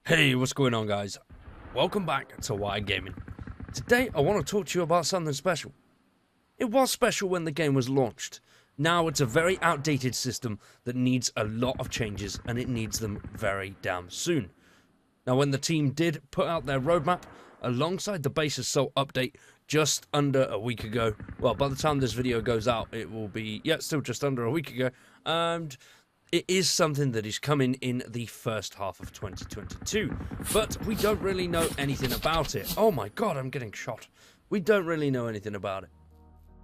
Hey, what's going on, guys? Welcome back to Wire Gaming. Today I want to talk to you about something special. It was special when the game was launched. Now it's a very outdated system that needs a lot of changes, and it needs them very damn soon. Now, when the team did put out their roadmap alongside the base assault update just under a week ago, well, by the time this video goes out, it will be, still just under a week ago, and it is something that is coming in the first half of 2022, but we don't really know anything about it. Oh my god, I'm getting shot. We don't really know anything about it.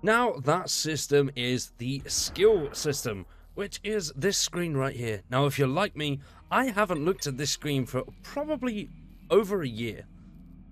Now, that system is the skill system, which is this screen right here. Now, if you're like me, I haven't looked at this screen for probably over a year.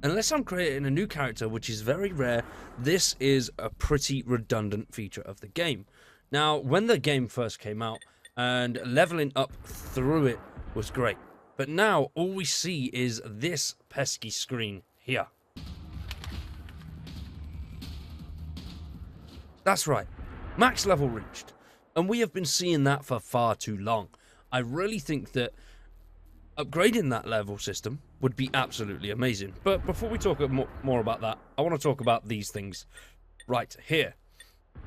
Unless I'm creating a new character, which is very rare, this is a pretty redundant feature of the game. Now, when the game first came out, and leveling up through it was great. But now, all we see is this pesky screen here. That's right, max level reached. And we have been seeing that for far too long. I really think that upgrading that level system would be absolutely amazing. But before we talk more about that, I want to talk about these things right here.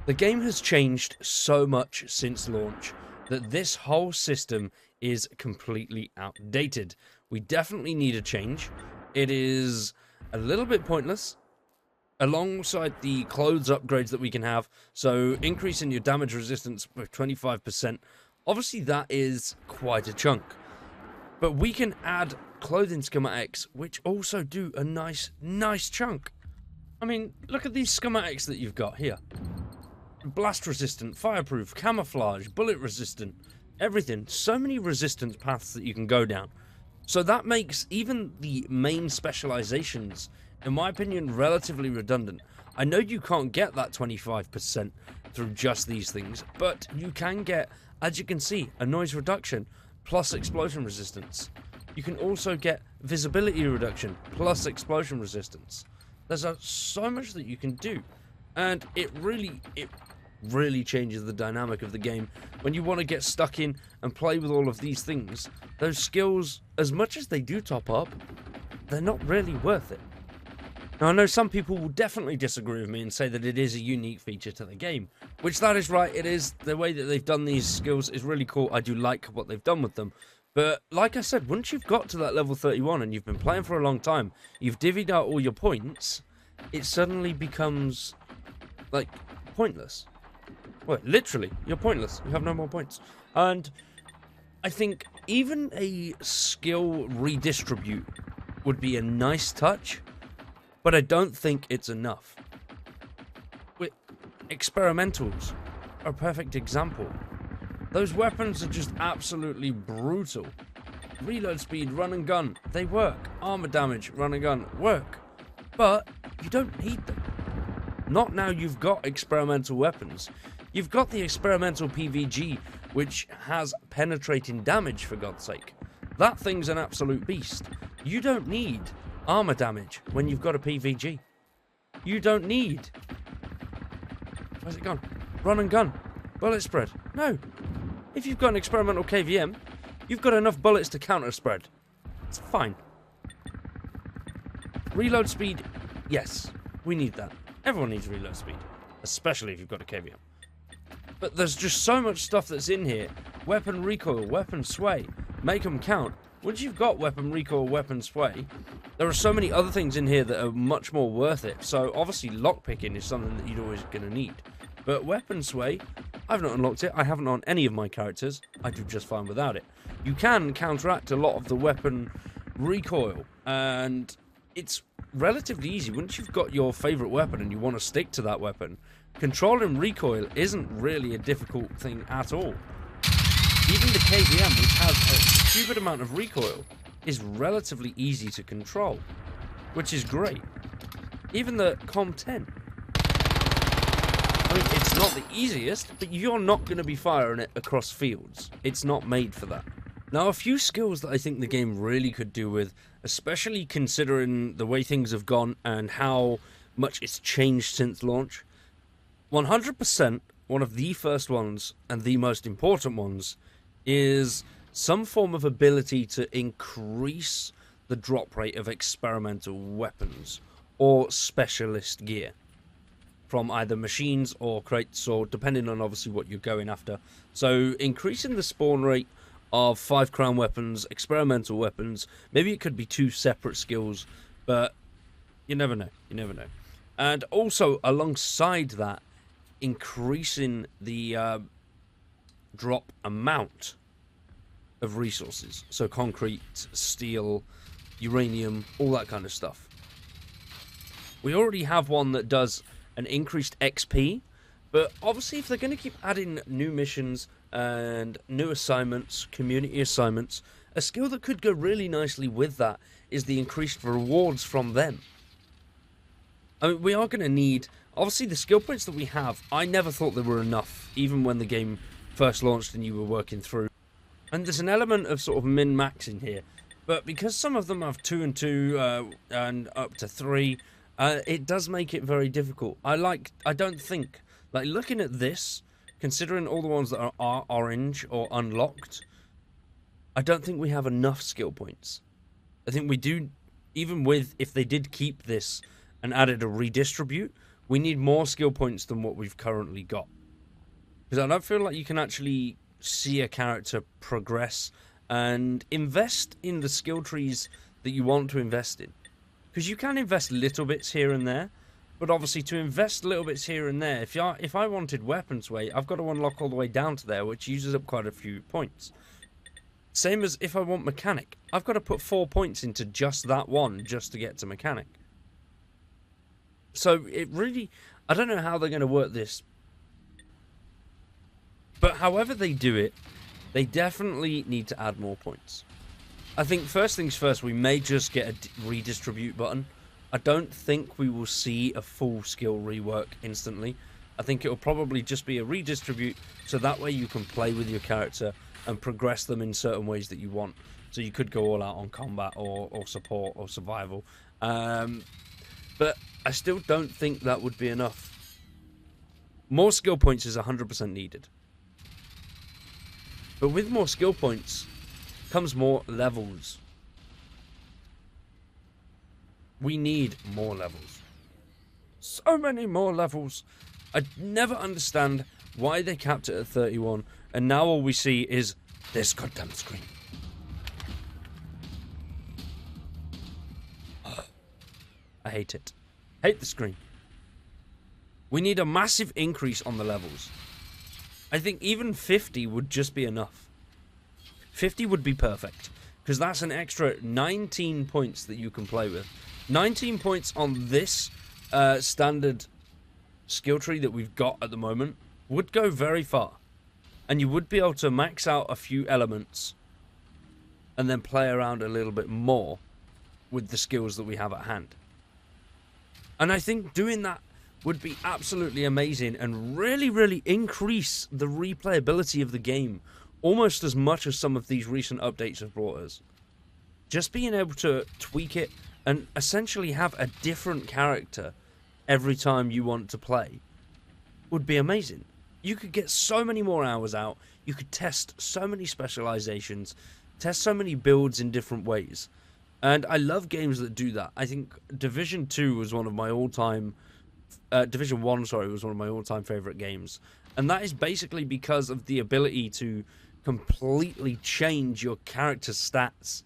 The game has changed so much since launch that this whole system is completely outdated. We definitely need a change. It is a little bit pointless. Alongside the clothes upgrades that we can have, so increasing your damage resistance with 25%, obviously that is quite a chunk. But we can add clothing schematics, which also do a nice chunk. I mean, look at these schematics that you've got here. Blast resistant, fireproof, camouflage, bullet resistant, everything. So many resistance paths that you can go down. So that makes even the main specializations, in my opinion, relatively redundant. I know you can't get that 25% through just these things, but you can get, as you can see, a noise reduction plus explosion resistance. You can also get visibility reduction plus explosion resistance. There's so much that you can do, and it really changes the dynamic of the game when you want to get stuck in and play with all of these things. Those skills, as much as they do top up, they're not really worth it. Now, I know some people will definitely disagree with me and say that it is a unique feature to the game, which that is right, it is. The way that they've done these skills is really cool. I do like what they've done with them. But like I said, once you've got to that level 31 and you've been playing for a long time, you've divvied out all your points, it suddenly becomes, like, pointless. Well, literally, you're pointless. You have no more points. And I think even a skill redistribute would be a nice touch, but I don't think it's enough. Experimentals are a perfect example. Those weapons are just absolutely brutal. Reload speed, run and gun, they work. Armor damage, run and gun, work. But you don't need them. Not now you've got experimental weapons. You've got the experimental PVG, which has penetrating damage, for God's sake. That thing's an absolute beast. You don't need armor damage when you've got a PVG. You don't need... Where's it gone? Run and gun. Bullet spread. No. If you've got an experimental KVM, you've got enough bullets to counter spread. It's fine. Reload speed, yes. We need that. Everyone needs reload speed. Especially if you've got a KVM. But there's just so much stuff that's in here. Weapon recoil, weapon sway. Make them count. Once you've got weapon recoil, weapon sway, there are so many other things in here that are much more worth it. So obviously lockpicking is something that you're always going to need. But weapon sway, I've not unlocked it. I haven't on any of my characters. I do just fine without it. You can counteract a lot of the weapon recoil, and it's relatively easy. Once you've got your favorite weapon and you want to stick to that weapon, controlling recoil isn't really a difficult thing at all. Even the KVM, which has a stupid amount of recoil, is relatively easy to control, which is great. Even the Com-10. I mean, it's not the easiest, but you're not going to be firing it across fields. It's not made for that. Now, a few skills that I think the game really could do with, especially considering the way things have gone and how much it's changed since launch. 100%, one of the first ones, and the most important ones, is some form of ability to increase the drop rate of experimental weapons or specialist gear from either machines or crates, or depending on obviously what you're going after. So increasing the spawn rate of 5 crown weapons, experimental weapons, maybe it could be 2 separate skills, but you never know, you never know. And also alongside that, increasing the drop amount of resources, so concrete, steel, uranium, all that kind of stuff. We already have one that does an increased XP, but obviously if they're going to keep adding new missions and new assignments, community assignments, a skill that could go really nicely with that is the increased rewards from them. I mean, we are going to need, obviously the skill points that we have, I never thought there were enough, even when the game first launched and you were working through. And there's an element of sort of min-maxing here, but because some of them have 2 and 2 and up to 3, it does make it very difficult. I don't think, like looking at this, considering all the ones that are orange or unlocked, I don't think we have enough skill points. I think we do, even with, if they did keep this and added a redistribute, we need more skill points than what we've currently got. Because I don't feel like you can actually see a character progress and invest in the skill trees that you want to invest in. Because you can invest little bits here and there, but obviously to invest little bits here and there, if I wanted weapons weight, I've got to unlock all the way down to there, which uses up quite a few points. Same as if I want mechanic, I've got to put 4 points into just that one just to get to mechanic. So it really, I don't know how they're going to work this, but however they do it, they definitely need to add more points. I think first things first, we may just get a redistribute button. I don't think we will see a full skill rework instantly. I think it will probably just be a redistribute, so that way you can play with your character and progress them in certain ways that you want. So you could go all out on combat or support or survival. But I still don't think that would be enough. More skill points is 100% needed. But with more skill points comes more levels. We need more levels. So many more levels. I never understand why they capped it at 31, and now all we see is this goddamn screen. I hate it. Hate the screen. We need a massive increase on the levels. I think even 50 would just be enough. 50 would be perfect, because that's an extra 19 points that you can play with. 19 points on this standard skill tree that we've got at the moment would go very far. And you would be able to max out a few elements and then play around a little bit more with the skills that we have at hand. And I think doing that would be absolutely amazing and really, really increase the replayability of the game almost as much as some of these recent updates have brought us. Just being able to tweak it and essentially have a different character every time you want to play would be amazing. You could get so many more hours out. You could test so many specializations, test so many builds in different ways. And I love games that do that. I think Division 2 was one of my all-time... Division 1, sorry, was one of my all-time favorite games. And that is basically because of the ability to completely change your character stats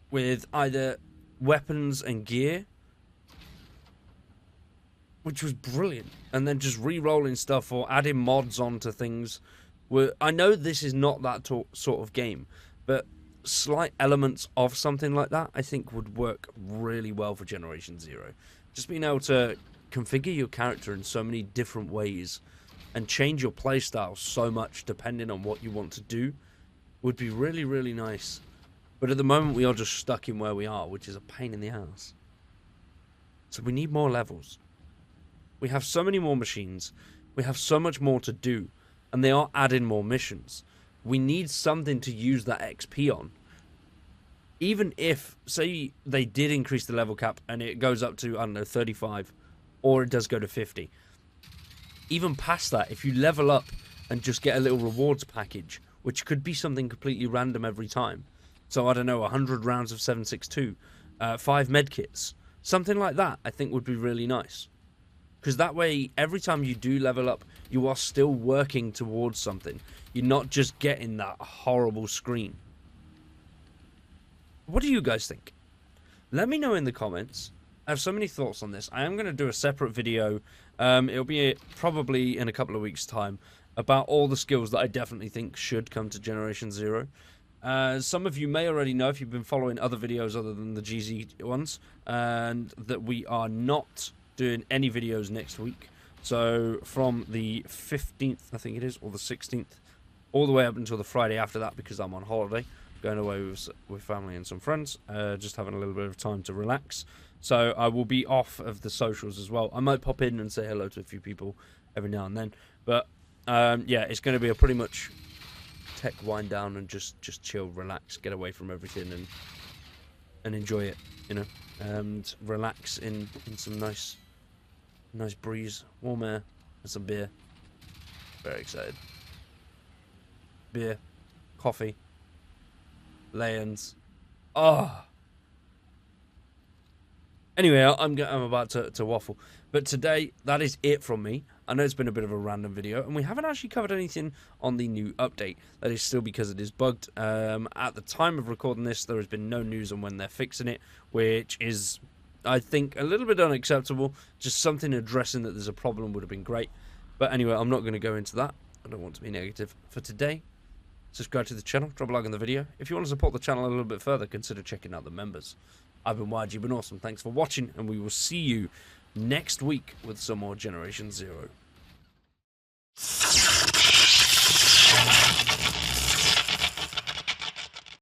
with either weapons and gear, which was brilliant, and then just re-rolling stuff or adding mods onto things. I know this is not that sort of game, but slight elements of something like that I think would work really well for Generation Zero. Just being able to configure your character in so many different ways and change your playstyle so much depending on what you want to do would be really, really nice. But at the moment we are just stuck in where we are, which is a pain in the ass. So we need more levels. We have so many more machines. We have so much more to do. And they are adding more missions. We need something to use that XP on. Even if, say, they did increase the level cap and it goes up to, I don't know, 35, or it does go to 50. Even past that, if you level up and just get a little rewards package, which could be something completely random every time. So I don't know, 100 rounds of 7.62, 5 medkits, something like that. I think would be really nice, because that way, every time you do level up, you are still working towards something. You're not just getting that horrible screen. What do you guys think? Let me know in the comments. I have so many thoughts on this. I am going to do a separate video. It'll be probably in a couple of weeks' time about all the skills that I definitely think should come to Generation 0. Some of you may already know, if you've been following other videos other than the GZ ones, and that we are not doing any videos next week. So from the 15th, I think it is, or the 16th, all the way up until the Friday after that, because I'm on holiday, going away with family and some friends, just having a little bit of time to relax. So I will be off of the socials as well. I might pop in and say hello to a few people every now and then. But yeah, it's going to be a pretty much tech wind down and just chill, relax, get away from everything and enjoy it, you know, and relax in some nice breeze, warm air, and some beer. Very excited. Beer, coffee, lay-ins. Oh. Anyway, I'm about to waffle. But today, that is it from me. I know it's been a bit of a random video, and we haven't actually covered anything on the new update. That is still because it is bugged. At the time of recording this, there has been no news on when they're fixing it, which is, I think, a little bit unacceptable. Just something addressing that there's a problem would have been great. But anyway, I'm not going to go into that. I don't want to be negative. For today, subscribe to the channel, drop a like on the video. If you want to support the channel a little bit further, consider checking out the members. I've been YG, been awesome. Thanks for watching, and we will see you next week with some more Generation 0.